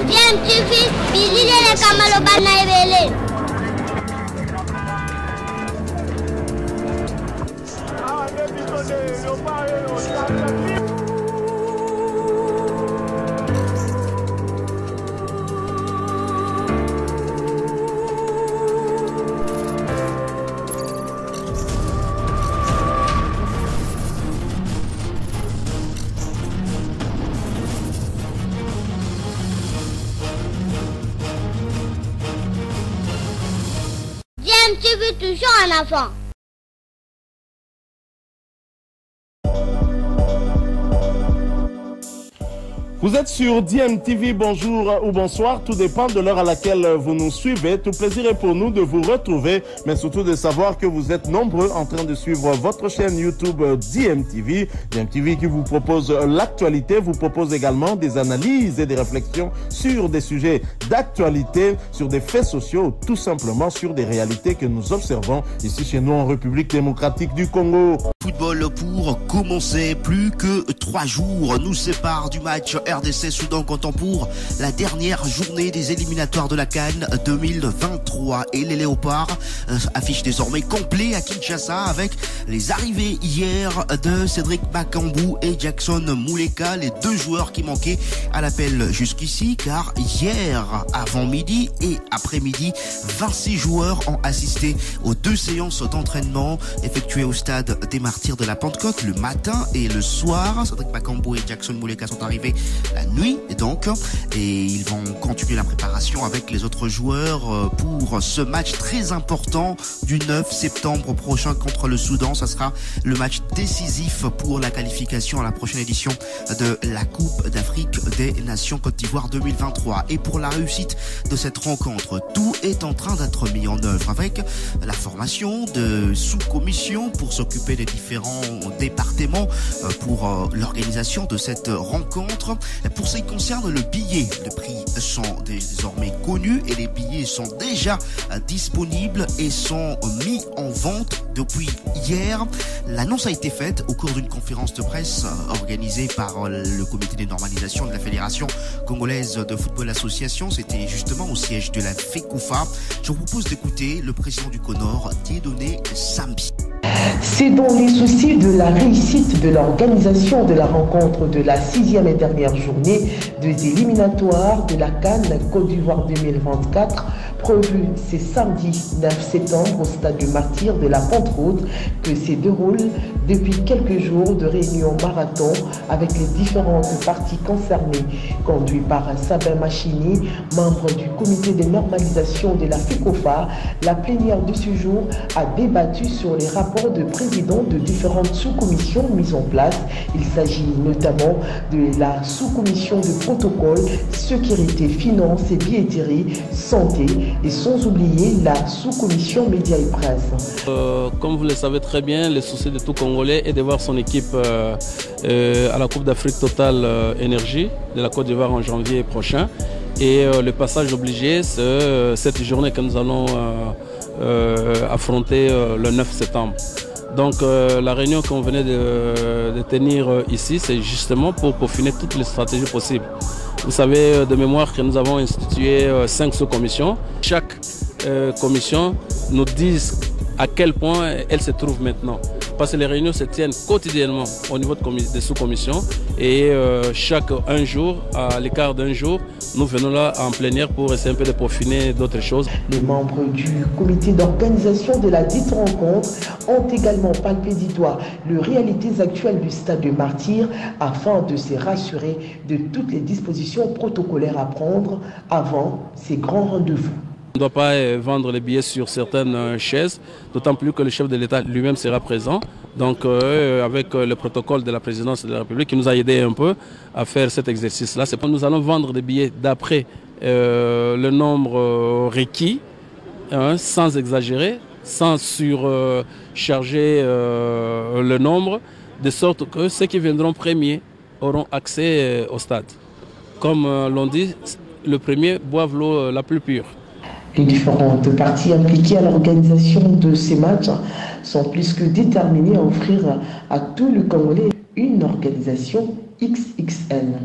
DMTV, bilile kamalo bana ebele. DMTV toujours en avant. Vous êtes sur DMTV, bonjour ou bonsoir, tout dépend de l'heure à laquelle vous nous suivez. Tout plaisir est pour nous de vous retrouver, mais surtout de savoir que vous êtes nombreux en train de suivre votre chaîne YouTube DMTV. DMTV qui vous propose l'actualité, vous propose également des analyses et des réflexions sur des sujets d'actualité, sur des faits sociaux, tout simplement sur des réalités que nous observons ici chez nous en République démocratique du Congo. Football pour commencer, plus que 3 jours nous séparent du match RDC Soudan contemporain, la dernière journée des éliminatoires de la CAN 2023 et les Léopards affichent désormais complet à Kinshasa avec les arrivées hier de Cédric Bakambu et Jackson Muleka, les 2 joueurs qui manquaient à l'appel jusqu'ici, car hier avant midi et après-midi 26 joueurs ont assisté aux 2 séances d'entraînement effectuées au stade des Martyrs de la Pentecôte le matin et le soir. Cédric Bakambu et Jackson Muleka sont arrivés la nuit donc, et ils vont continuer la préparation avec les autres joueurs pour ce match très important du 9 septembre prochain contre le Soudan. Ça sera le match décisif pour la qualification à la prochaine édition de la Coupe d'Afrique des Nations Côte d'Ivoire 2023. Et pour la réussite de cette rencontre, tout est en train d'être mis en œuvre avec la formation de sous-commissions pour s'occuper des différents départements pour l'organisation de cette rencontre. Pour ce qui concerne le billet, les prix sont désormais connus et les billets sont déjà disponibles et sont mis en vente depuis hier. L'annonce a été faite au cours d'une conférence de presse organisée par le comité de normalisation de la Fédération congolaise de football association. C'était justement au siège de la FECOFA. Je vous propose d'écouter le président du CONOR, Dieudonné Sambi. C'est dans les soucis de la réussite de l'organisation de la rencontre de la 6e et dernière journée des éliminatoires de la CAN Côte d'Ivoire 2024, prévue ce samedi 9 septembre au stade du Martyr de la Pentecôte, que se déroulent depuis quelques jours de réunions marathon avec les différentes parties concernées, conduit par Sabin Machini, membre du comité de normalisation de la FECOFA. La plénière de ce jour a débattu sur les rapports de présidents de différentes sous-commissions mises en place. Il s'agit notamment de la sous-commission de protocole, sécurité, finance et billetterie, santé, et sans oublier la sous-commission médias et presse. Comme vous le savez très bien, le souci de tout Congolais est de voir son équipe à la Coupe d'Afrique Total Énergie de la Côte d'Ivoire en janvier prochain. Et le passage obligé, c'est cette journée que nous allons affronter le 9 septembre. Donc la réunion qu'on venait de tenir ici, c'est justement pour peaufiner toutes les stratégies possibles. Vous savez de mémoire que nous avons institué 5 sous-commissions. Chaque commission nous dit à quel point elle se trouve maintenant. Parce que les réunions se tiennent quotidiennement au niveau des sous-commissions et chaque un jour, à l'écart d'un jour, nous venons là en plénière pour essayer un peu de peaufiner d'autres choses. Les membres du comité d'organisation de la dite rencontre ont également palpé du doigt les réalités actuelles du stade de Martyr afin de se rassurer de toutes les dispositions protocolaires à prendre avant ces grands rendez-vous. On ne doit pas vendre les billets sur certaines chaises, d'autant plus que le chef de l'État lui-même sera présent. Donc avec le protocole de la présidence de la République qui nous a aidé un peu à faire cet exercice-là, c'est que nous allons vendre des billets d'après le nombre requis, sans exagérer, sans surcharger le nombre, de sorte que ceux qui viendront premiers auront accès au stade. Comme l'on dit, le premier boive l'eau la plus pure. Les différentes parties impliquées à l'organisation de ces matchs sont plus que déterminées à offrir à tout le Congolais une organisation XXL.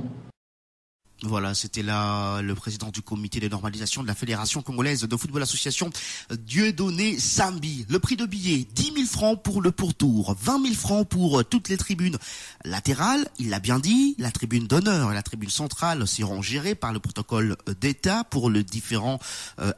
Voilà, c'était là le président du comité de normalisation de la Fédération congolaise de football association, Dieudonné Sambi. Le prix de billet, 10 000 francs pour le pourtour, 20 000 francs pour toutes les tribunes latérales. Il l'a bien dit, la tribune d'honneur et la tribune centrale seront gérées par le protocole d'État pour les différents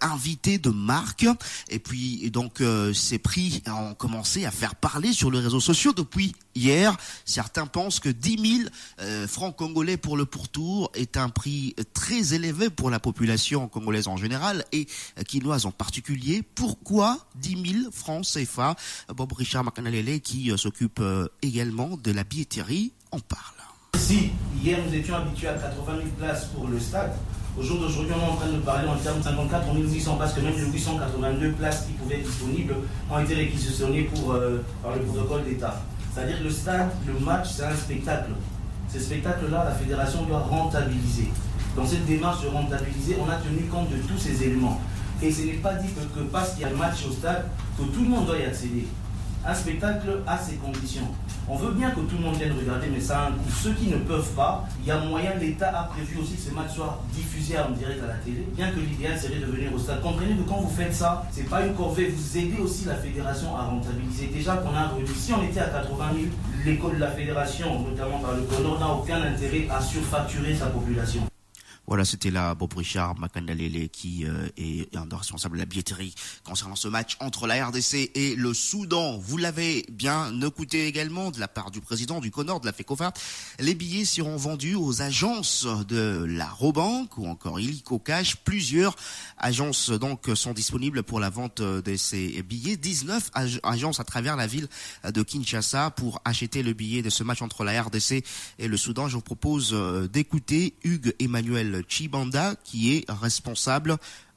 invités de marque. Et puis donc ces prix ont commencé à faire parler sur les réseaux sociaux depuis hier. Certains pensent que 10 000 francs congolais pour le pourtour est un prix très élevé pour la population congolaise en général et quinoise en particulier. Pourquoi 10 000 francs CFA? Bob Richard Makanalele, qui s'occupe également de la billetterie, en parle. Si hier nous étions habitués à 80 000 places pour le stade, au jour d'aujourd'hui on est en train de parler en termes de 54 800 parce que même les 882 places qui pouvaient être disponibles ont été réquisitionnées par le protocole d'État. C'est-à-dire que le stade, le match, c'est un spectacle. Ces spectacles-là, la fédération doit rentabiliser. Dans cette démarche de rentabiliser, on a tenu compte de tous ces éléments. Et ce n'est pas dit que parce qu'il y a un match au stade, que tout le monde doit y accéder. Un spectacle a ses conditions. On veut bien que tout le monde vienne regarder, mais ça a un coût. Ceux qui ne peuvent pas, il y a moyen, l'État a prévu aussi que ces matchs soient diffusés en direct à la télé, bien que l'idéal serait de venir au stade. Comprenez que quand vous faites ça, c'est pas une corvée, vous aidez aussi la fédération à rentabiliser. Déjà qu'on a réduit, si on était à 80 000, l'école de la fédération, notamment par le Connor, n'a aucun intérêt à surfacturer sa population. Voilà, c'était là Bob Richard Makanalele qui est un responsable de la billetterie concernant ce match entre la RDC et le Soudan. Vous l'avez bien écouté également de la part du président du Connor, de la FECOFA. Les billets seront vendus aux agences de la Robank ou encore Illico Cash. Plusieurs agences donc sont disponibles pour la vente de ces billets. 19 agences à travers la ville de Kinshasa pour acheter le billet de ce match entre la RDC et le Soudan. Je vous propose d'écouter Hugues Emmanuel Chibanda, qui est responsable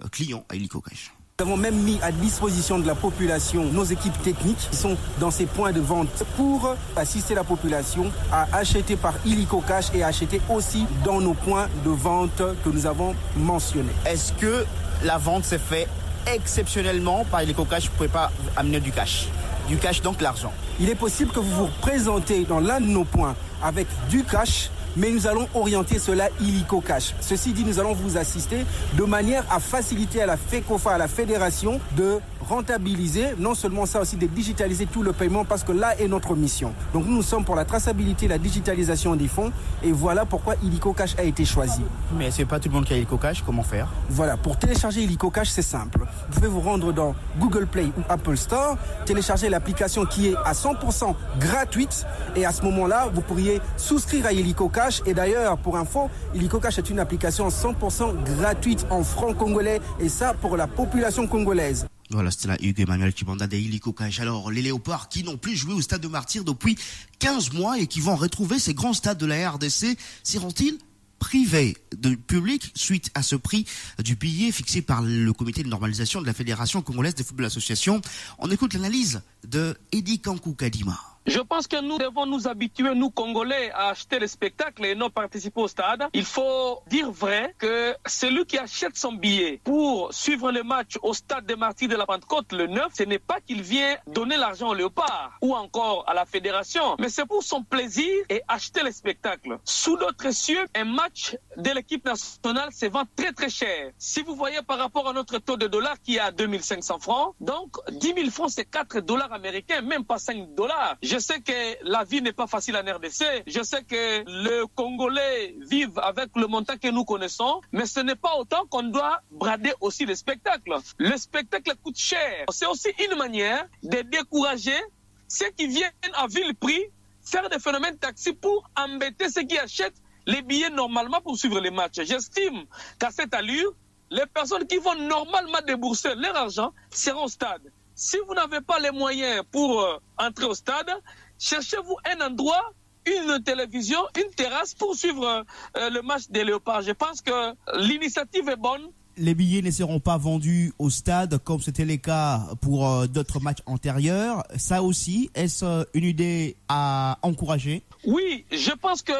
client à Illico Cash. Nous avons même mis à disposition de la population nos équipes techniques qui sont dans ces points de vente pour assister la population à acheter par Illico Cash et acheter aussi dans nos points de vente que nous avons mentionnés. Est-ce que la vente s'est faite exceptionnellement par Illico Cash? Vous ne pouvez pas amener du cash. Du cash, donc l'argent. Il est possible que vous vous présentez dans l'un de nos points avec du cash, mais nous allons orienter cela Illico Cash. Ceci dit, nous allons vous assister de manière à faciliter à la FECOFA, à la fédération, de rentabiliser, non seulement ça aussi, de digitaliser tout le paiement, parce que là est notre mission. Donc nous sommes pour la traçabilité, la digitalisation des fonds, et voilà pourquoi Illico Cash a été choisi. Mais c'est pas tout le monde qui a Illico Cash, comment faire? Voilà, pour télécharger Illico Cash, c'est simple. Vous pouvez vous rendre dans Google Play ou Apple Store, télécharger l'application qui est à 100% gratuite, et à ce moment-là, vous pourriez souscrire à Illico Cash. Et d'ailleurs, pour info, Illico Cash est une application 100% gratuite en francs congolais, et ça pour la population congolaise. Voilà, c'était là Hugues Emmanuel Chibanda de Illico Cash. Alors, les Léopards qui n'ont plus joué au stade de Martyrs depuis 15 mois et qui vont retrouver ces grands stades de la RDC, seront-ils privés de public suite à ce prix du billet fixé par le comité de normalisation de la Fédération congolaise de football association? On écoute l'analyse de Eddie Kankou Kadima. Je pense que nous devons nous habituer, nous Congolais, à acheter les spectacles et non participer au stade. Il faut dire vrai que celui qui achète son billet pour suivre le match au stade des Martyrs de la Pentecôte le 9, ce n'est pas qu'il vient donner l'argent au Léopard ou encore à la fédération, mais c'est pour son plaisir et acheter les spectacles. Sous d'autres cieux, un match de l'équipe nationale se vend très très cher. Si vous voyez par rapport à notre taux de dollar qui est à 2500 francs, donc 10 000 francs c'est 4 dollars américains, même pas 5 dollars. Je sais que la vie n'est pas facile en RDC. Je sais que les Congolais vivent avec le montant que nous connaissons, mais ce n'est pas autant qu'on doit brader aussi les spectacles. Le spectacle coûte cher. C'est aussi une manière de décourager ceux qui viennent à vil prix faire des phénomènes taxis pour embêter ceux qui achètent les billets normalement pour suivre les matchs. J'estime qu'à cette allure, les personnes qui vont normalement débourser leur argent seront au stade. Si vous n'avez pas les moyens pour entrer au stade, cherchez-vous un endroit, une télévision, une terrasse pour suivre le match des Léopards. Je pense que l'initiative est bonne. Les billets ne seront pas vendus au stade comme c'était le cas pour d'autres matchs antérieurs. Ça aussi, est-ce une idée à encourager? Oui, je pense que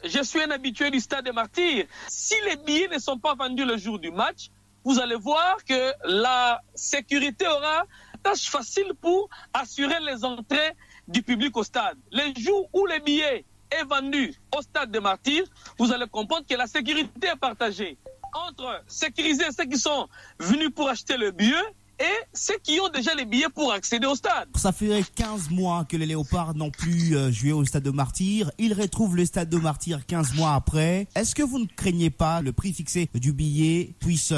je suis un habitué du stade des Martyrs. Si les billets ne sont pas vendus le jour du match, vous allez voir que la sécurité aura tâche facile pour assurer les entrées du public au stade. Les jours où les billets est vendu au stade des Martyrs, vous allez comprendre que la sécurité est partagée entre sécuriser ceux qui sont venus pour acheter le billet et ceux qui ont déjà les billets pour accéder au stade. Ça fait 15 mois que les Léopards n'ont plus joué au stade de Martyrs. Ils retrouvent le stade de Martyrs 15 mois après. Est-ce que vous ne craignez pas le prix fixé du billet puisse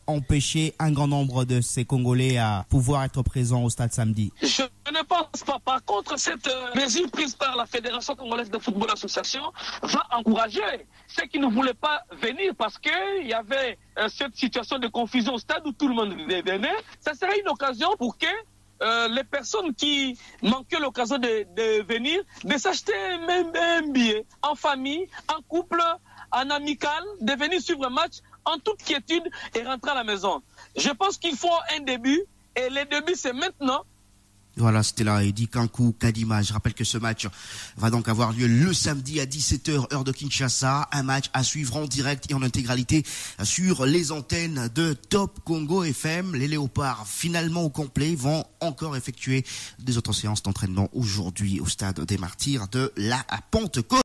empêcher un grand nombre de ces Congolais à pouvoir être présents au stade samedi? Je ne pense pas. Par contre, cette mesure prise par la Fédération Congolaise de Football Association va encourager ceux qui ne voulaient pas venir parce qu'il y avait cette situation de confusion au stade où tout le monde venait. Ça serait une occasion pour que les personnes qui manquaient l'occasion de venir, de s'acheter même un billet en famille, en couple, en amical, de venir suivre un match en toute quiétude et rentrer à la maison. Je pense qu'il faut un début et le début c'est maintenant. Voilà, c'était là Eddy Kankou Kadima. Je rappelle que ce match va donc avoir lieu le samedi à 17h, heure de Kinshasa. Un match à suivre en direct et en intégralité sur les antennes de Top Congo FM. Les Léopards, finalement au complet, vont encore effectuer des autres séances d'entraînement aujourd'hui au stade des Martyrs de la Pentecôte.